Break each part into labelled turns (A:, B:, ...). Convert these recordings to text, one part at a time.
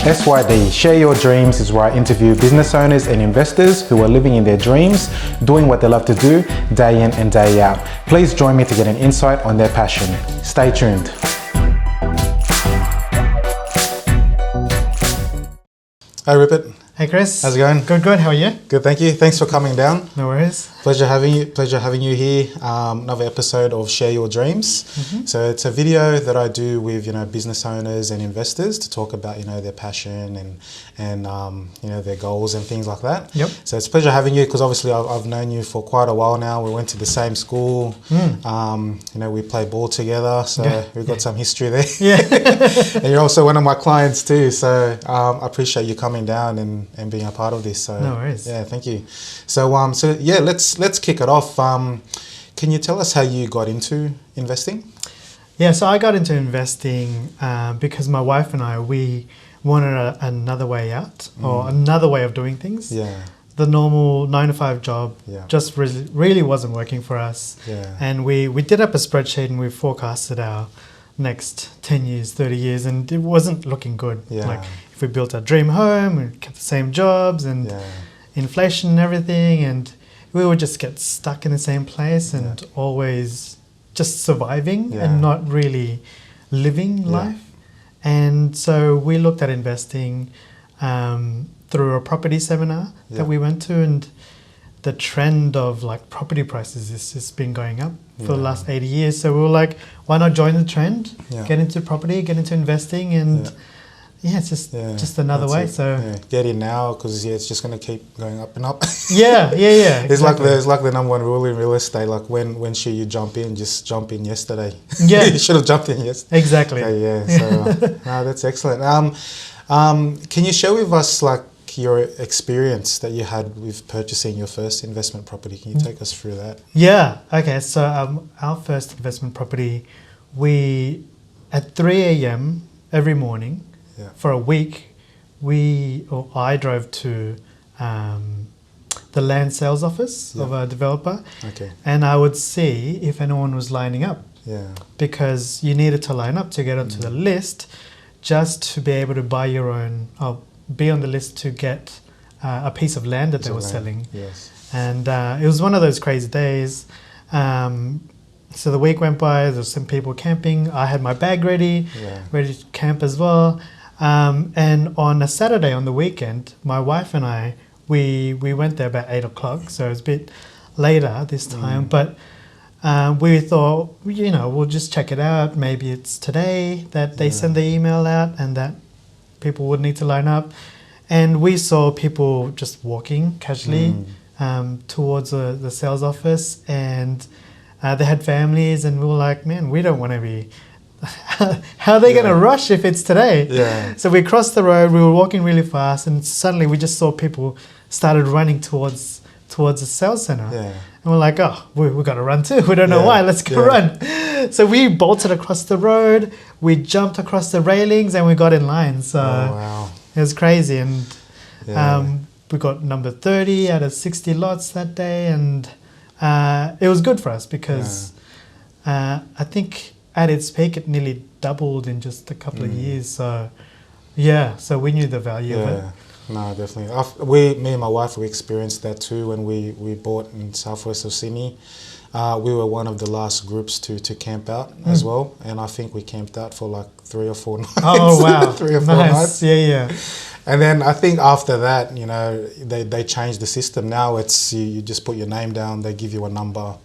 A: S.Y.D, Share Your Dreams is where I interview business owners and investors who are living in their dreams, doing what they love to do day in and day out. Please join me to get an insight on their passion. Stay tuned. Hi Rupert.
B: Hey Chris.
A: How's it going?
B: Good. How are you?
A: Good, thank you. Thanks for coming down.
B: No worries.
A: Pleasure having you here. Another episode of Share Your Dreams.
B: Mm-hmm.
A: So it's a video that I do with business owners and investors to talk about their passion and their goals and things like that.
B: Yep.
A: So it's a pleasure having you because obviously I've known you for quite a while now. We went to the same school. We play ball together, so we've got some history there.
B: Yeah.
A: And you're also one of my clients too. So I appreciate you coming down and being a part of this. So
B: no worries.
A: Yeah, thank you. So let's kick it off. Can you tell us how you got into investing?
B: Yeah, so I got into investing because my wife and we wanted another way out or another way of doing things.
A: Yeah.
B: The normal 9-to-5 job just really wasn't working for us.
A: Yeah.
B: And we did up a spreadsheet and we forecasted our next 10 years, 30 years, and it wasn't looking good.
A: Yeah.
B: Like if we built our dream home, we kept the same jobs and inflation and everything, and we would just get stuck in the same place and always just surviving and not really living life. And so we looked at investing through a property seminar that we went to, and the trend of like property prices has just been going up for the last 80 years. So we were like, why not join the trend, get into property, get into investing, and it's just another way. So
A: get in now because it's just going to keep going up and up.
B: Yeah.
A: It's like the number one rule in real estate. Like when should you jump in? Just jump in yesterday. Yeah, you should have jumped in yesterday.
B: Exactly.
A: Okay, so that's excellent. Can you share with us like your experience that you had with purchasing your first investment property? Can you take us through that?
B: Yeah. Okay. So our first investment property, at 3 a.m. every morning. For a week, I drove to the land sales office of a developer, and I would see if anyone was lining up. Yeah. Because you needed to line up to get onto the list, just to be able to buy your own, or be on the list to get a piece of land that they were selling. Yes. And it was one of those crazy days. So the week went by. There was some people camping. I had my bag ready to camp as well. And on a Saturday on the weekend, my wife and I, we went there about 8 o'clock, so it was a bit later this time, but we thought, we'll just check it out. Maybe it's today that they send the email out and that people would need to line up. And we saw people just walking casually towards the sales office, and they had families, and we were like, man, we don't want to be... How are they going to rush if it's today? Yeah. So we crossed the road, we were walking really fast, and suddenly we just saw people started running towards the sales center. Yeah. And we're like, oh, we got to run too. We don't know why. Let's go run. So we bolted across the road, we jumped across the railings, and we got in line. So it was crazy. And we got number 30 out of 60 lots that day. And it was good for us because I think... at its peak, it nearly doubled in just a couple of years. So, so we knew the value of it.
A: No, definitely. Me and my wife, we experienced that too when we bought in southwest of Sydney. We were one of the last groups to camp out as well. And I think we camped out for like 3 or 4 nights.
B: Oh, wow.
A: 3 or 4 nights.
B: Yeah.
A: And then I think after that, they changed the system. Now it's you just put your name down, they give you a number.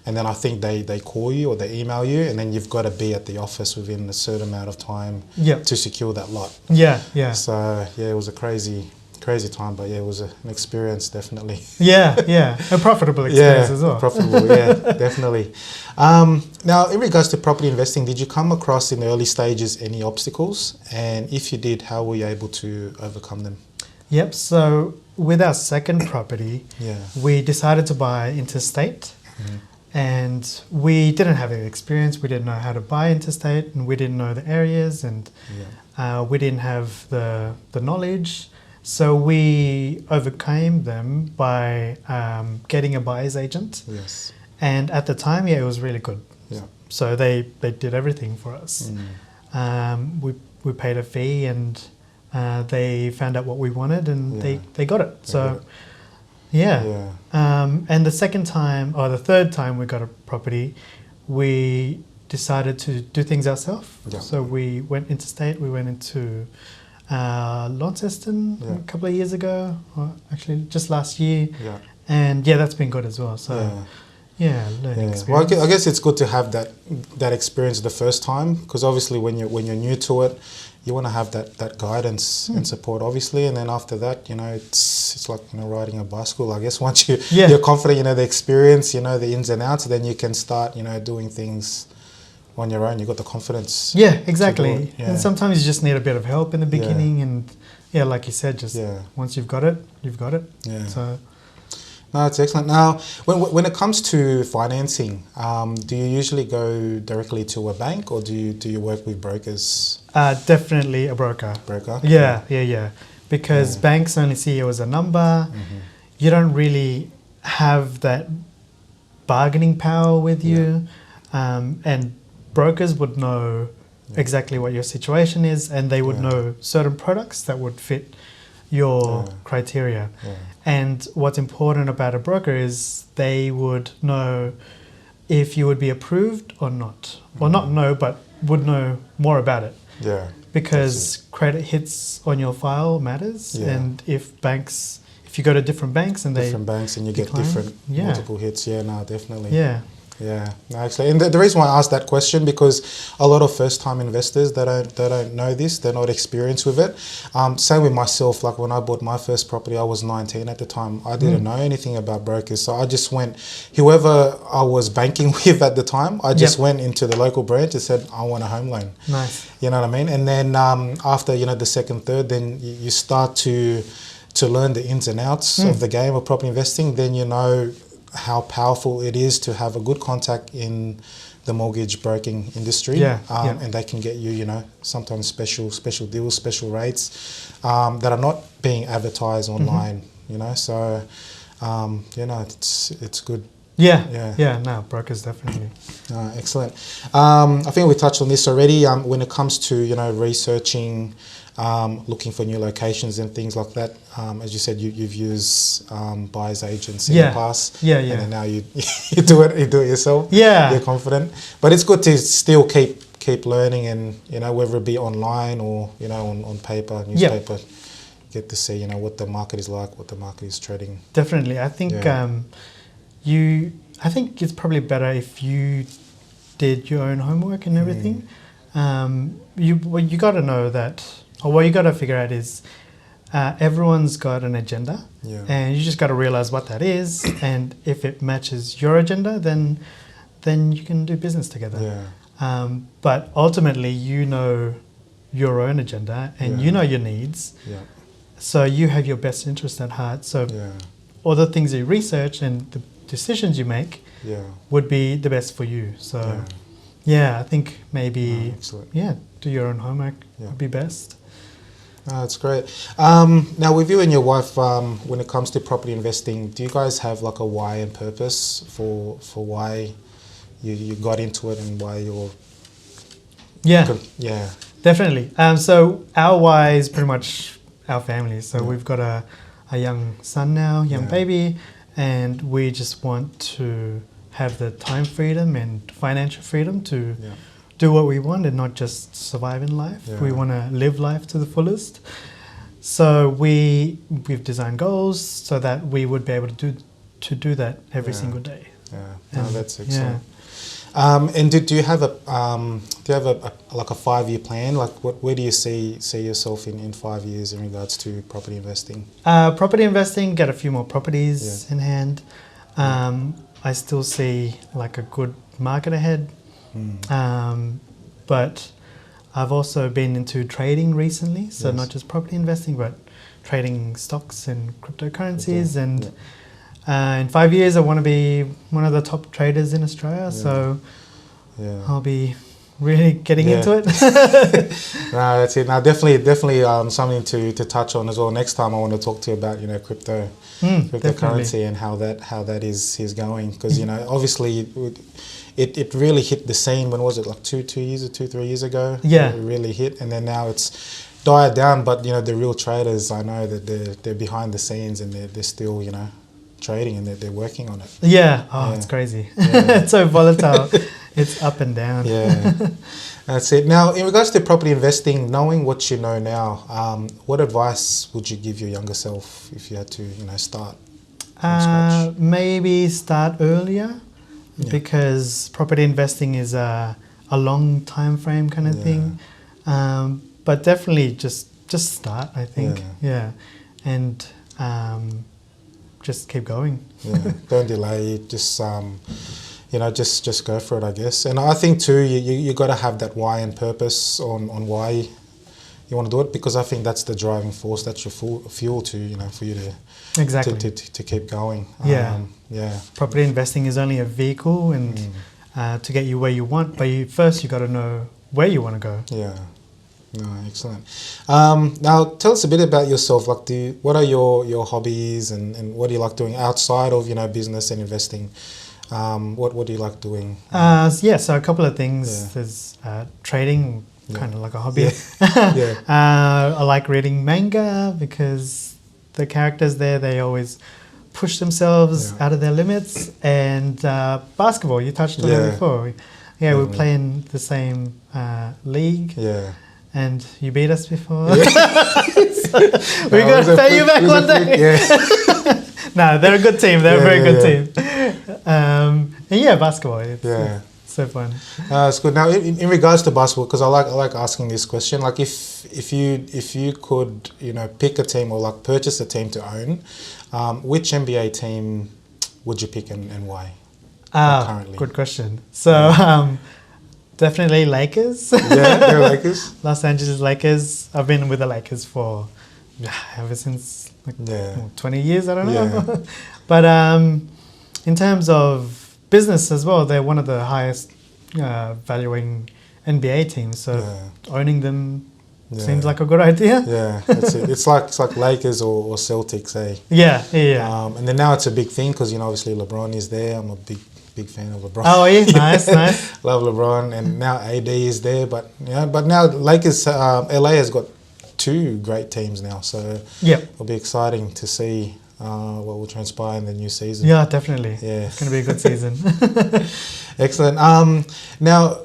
A: And then I think they call you or they email you, and then you've got to be at the office within a certain amount of time to secure that lot. Yeah. So, it was a crazy time, but it was an experience, definitely.
B: Yeah. A profitable experience as well.
A: Profitable, definitely. Now, in regards to property investing, did you come across in the early stages any obstacles? And if you did, how were you able to overcome them?
B: Yep. So with our second property, we decided to buy interstate. And we didn't have any experience. We didn't know how to buy interstate, and we didn't know the areas, and we didn't have the knowledge. So we overcame them by getting a buyer's agent. Yes. And at the time, it was really good. Yeah. So they did everything for us. We paid a fee, and they found out what we wanted and
A: Yeah.
B: they got it.
A: They
B: So,
A: got it.
B: yeah.
A: Yeah.
B: And the second time, or the third time we got a property, we decided to do things ourselves.
A: Yeah.
B: So we went interstate. We went into Launceston
A: Yeah.
B: a couple of years ago, or actually just last year.
A: Yeah.
B: And yeah, that's been good as well. So learning
A: Yeah. Well,
B: experience.
A: I guess it's good to have that experience the first time, because obviously when you're new to it, you want to have that guidance and support, obviously, and then after that, it's like riding a bicycle. I guess once you're confident, the experience, the ins and outs, then you can start doing things on your own. You got the confidence.
B: Yeah, exactly.
A: Yeah.
B: And sometimes you just need a bit of help in the beginning, and like you said, just once you've got it, you've got it.
A: Yeah.
B: So.
A: No, it's excellent. Now, when it comes to financing, do you usually go directly to a bank, or do you work with brokers?
B: Definitely a broker.
A: Broker?
B: Yeah. Because banks only see you as a number.
A: Mm-hmm.
B: You don't really have that bargaining power with you. And brokers would know exactly what your situation is, and they would know certain products that would fit your criteria.
A: Yeah.
B: And what's important about a broker is they would know if you would be approved or not. Or not know, but would know more about it.
A: Yeah.
B: Because credit hits on your file matters.
A: Yeah.
B: And if you go to different banks and
A: different banks and you
B: decline,
A: get different multiple hits. Yeah, no, definitely.
B: Yeah.
A: Yeah, no, actually, and the reason why I asked that question, because a lot of first-time investors, they don't know this, they're not experienced with it. Same with myself. Like when I bought my first property, I was 19 at the time. I didn't know anything about brokers, so I just went. Whoever I was banking with at the time, I just went into the local branch and said, I want a home loan.
B: Nice.
A: You know what I mean? And then after the second, third, then you start to learn the ins and outs of the game of property investing. Then you know how powerful it is to have a good contact in the mortgage broking industry, and they can get you, sometimes special deals, special rates that are not being advertised online. So it's good.
B: No, brokers definitely.
A: Excellent. I think we touched on this already. When it comes to researching, looking for new locations and things like that, as you said, you've used buyers agents in the past, and then now you do it yourself. You're confident, but it's good to still keep learning, and whether it be online or on paper, newspaper, get to see what the market is like, what the market is trading.
B: Definitely, I think I think it's probably better if you did your own homework and everything. You got to know that. Or what you got to figure out is everyone's got an agenda, and you just got to realize what that is, and if it matches your agenda, then you can do business together. But ultimately, you know your own agenda, and you know your needs, so you have your best interest at heart. So all the things you research and the decisions you make would be the best for you. So I think maybe do your own homework would be best.
A: That's great. Now, with you and your wife, when it comes to property investing, do you guys have like a why and purpose for why you got into it and why you're...
B: Definitely. So our why is pretty much our family. So we've got a young son now, young baby, and we just want to have the time freedom and financial freedom to do what we want and not just survive in life. We want to live life to the fullest. So we've designed goals so that we would be able to do that every single day.
A: That's excellent. And do you have a 5-year plan? Like where do you see yourself in 5 years in regards to property investing?
B: Property investing, get a few more properties in hand. I still see like a good market ahead. But I've also been into trading recently, so not just property investing, but trading stocks and cryptocurrencies. And in 5 years, I want to be one of the top traders in Australia. So I'll be really getting into it.
A: No, that's it. Now, definitely something to touch on as well. Next time, I want to talk to you about cryptocurrency and how that is going, because obviously. It really hit the scene. When was it? Like 3 years ago?
B: Yeah.
A: It really hit, and then now it's died down, but the real traders, I know that they're behind the scenes and they're still trading and they're working on it.
B: Yeah. Oh,
A: Yeah.
B: it's crazy.
A: Yeah.
B: It's so volatile. It's up and down.
A: Yeah, that's it. Now, in regards to property investing, knowing what you know now, what advice would you give your younger self if you had to, start from scratch?
B: Maybe start earlier, because property investing is a long time frame kind of thing. But definitely just start, I think. Yeah. And just keep going.
A: Yeah, don't delay. Just just go for it, I guess. And I think too, you got to have that why and purpose on why you want to do it, because I think that's the driving force. That's your fuel to for you to
B: exactly
A: to keep going.
B: Yeah. Property investing is only a vehicle and to get you where you want, but first you got to know where you want to go.
A: Yeah. No, excellent. Now, tell us a bit about yourself. Like, what are your hobbies and what do you like doing outside of business and investing? What do you like doing?
B: So a couple of things.
A: Yeah.
B: There's trading, kind of like a hobby.
A: Yeah.
B: I like reading manga because the characters there, they always push themselves out of their limits. And basketball, you touched on it before. Yeah, we play in the same league.
A: Yeah.
B: And you beat us before. We're going to pay you back one day. No, they're a good team. They're a very good team. And basketball. It's so fun.
A: It's good. Now, in regards to basketball, because I like asking this question. Like, if you could pick a team or like purchase a team to own, which NBA team would you pick and why? Currently,
B: good question. So. Definitely Lakers.
A: Yeah, they're Lakers.
B: Los Angeles Lakers. I've been with the Lakers for ever since 20 years, I don't know.
A: Yeah.
B: But in terms of business as well, they're one of the highest valuing NBA teams. So owning them seems like a good idea.
A: Yeah, that's it. It's like Lakers or Celtics, eh?
B: Yeah.
A: And then now it's a big thing because obviously LeBron is there. I'm a big fan of LeBron.
B: Oh, yeah, nice.
A: Love LeBron, and now AD is there. But now Lakers, LA has got two great teams now, so it'll be exciting to see what will transpire in the new season.
B: Yeah, definitely.
A: Yeah,
B: it's going to be a good season.
A: Excellent. Now,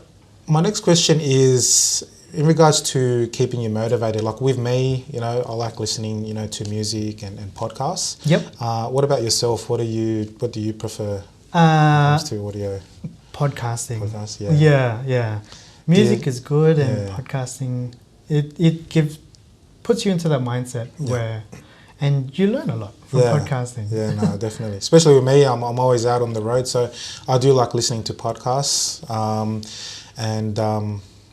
A: my next question is in regards to keeping you motivated. Like with me, I like listening, to music and podcasts.
B: Yep.
A: What about yourself? What do you prefer? To audio
B: podcasting.
A: Yeah.
B: Music is good, and podcasting it puts you into that mindset where, and you learn a lot from podcasting.
A: Yeah, no, definitely. Especially with me, I'm always out on the road, so I do like listening to podcasts.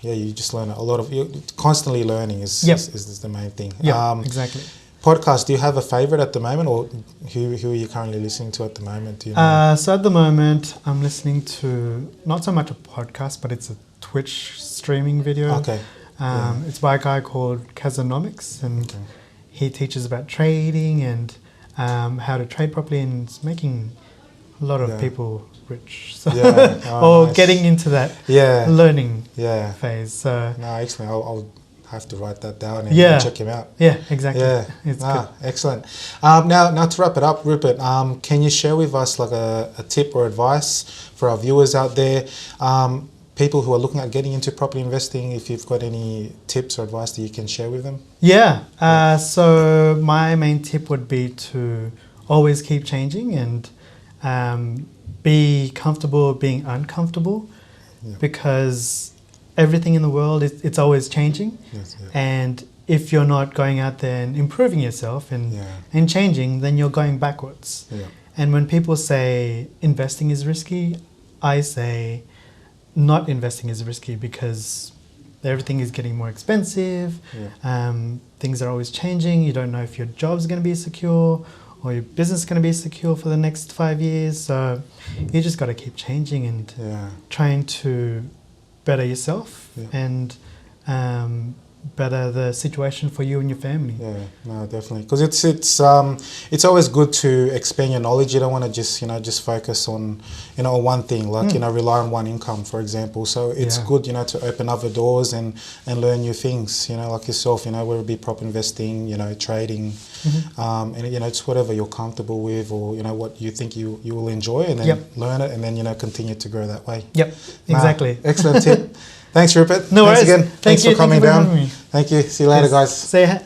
A: You just learn a lot of. Constantly learning is the main thing.
B: Yeah, exactly.
A: Podcast, do you have a favorite at the moment, or who are you currently listening to at the moment? Do you know?
B: So at the moment, I'm listening to not so much a podcast, but it's a Twitch streaming video.
A: Okay.
B: It's by a guy called Kazanomics, and he teaches about trading and how to trade properly, and it's making a lot of people rich. So or nice. Getting into that learning phase. So
A: no, excellent. I'll have to write that down and check him out.
B: Yeah, exactly.
A: Yeah,
B: it's good.
A: Excellent. Now to wrap it up, Rupert, can you share with us like a tip or advice for our viewers out there, people who are looking at getting into property investing? If you've got any tips or advice that you can share with them?
B: So my main tip would be to always keep changing and be comfortable being uncomfortable, because everything in the world, it's always changing. And if you're not going out there and improving yourself and changing, then you're going backwards. And when people say investing is risky, I say not investing is risky, because everything is getting more expensive. Things are always changing. You don't know if your job's going to be secure or your business is going to be secure for the next 5 years. So you just got to keep changing and trying to better yourself and better the situation for you and your family.
A: Yeah, no, definitely. Because it's always good to expand your knowledge. You don't want to just focus on on one thing, like rely on one income, for example. So it's good to open other doors and learn new things. Like yourself, whether it be prop investing, trading, and it's whatever you're comfortable with, or what you think you will enjoy, and then learn it, and then continue to grow that way.
B: Yep, exactly.
A: Excellent tip. Thanks, Rupert.
B: No worries.
A: Thanks again. Thanks for coming down.
B: Me.
A: Thank you. See you later, guys.
B: Say